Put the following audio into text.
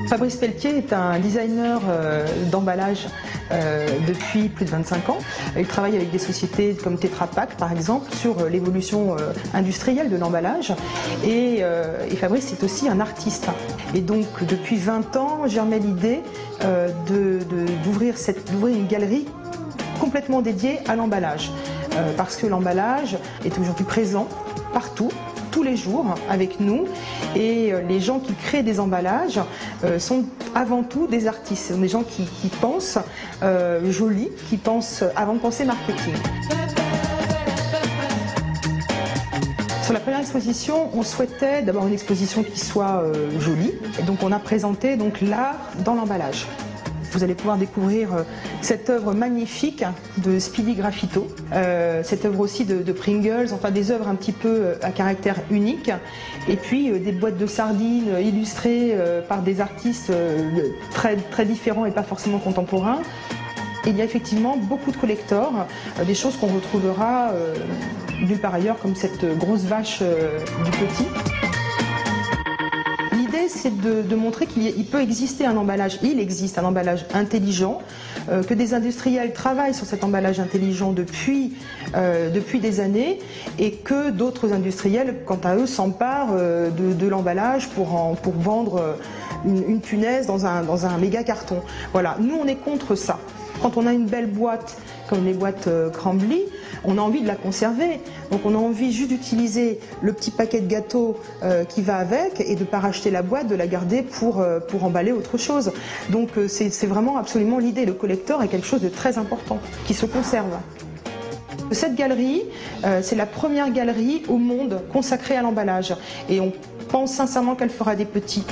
Fabrice Pelletier est un designer d'emballage depuis plus de 25 ans. Il travaille avec des sociétés comme Tetra Pak par exemple sur l'évolution industrielle de l'emballage et Fabrice est aussi un artiste. Et donc depuis 20 ans germait l'idée d'ouvrir une galerie complètement dédiée à l'emballage parce que l'emballage est aujourd'hui présent partout, tous les jours avec nous et les gens qui créent des emballages sont avant tout des artistes, ce sont des gens qui pensent joli, qui pensent avant de penser marketing. Sur la première exposition, on souhaitait d'abord une exposition qui soit jolie et donc on a présenté l'art dans l'emballage. Vous allez pouvoir découvrir cette œuvre magnifique de Speedy Graffito, cette œuvre aussi de Pringles, enfin des œuvres un petit peu à caractère unique, et puis des boîtes de sardines illustrées par des artistes très différents et pas forcément contemporains. Et il y a effectivement beaucoup de collectors, des choses qu'on retrouvera nulle part ailleurs, comme cette grosse vache du petit. C'est de montrer qu'il peut exister un emballage, il existe un emballage intelligent, que des industriels travaillent sur cet emballage intelligent depuis des années et que d'autres industriels, quant à eux, s'emparent de l'emballage pour vendre une punaise dans un méga carton. Voilà, nous on est contre ça. Quand on a une belle boîte, comme les boîtes Crumbly, on a envie de la conserver. Donc on a envie juste d'utiliser le petit paquet de gâteaux qui va avec et de ne pas racheter la boîte, de la garder pour emballer autre chose. Donc c'est vraiment absolument l'idée. Le collector est quelque chose de très important, qui se conserve. Cette galerie, c'est la première galerie au monde consacrée à l'emballage. Et on pense sincèrement qu'elle fera des petits.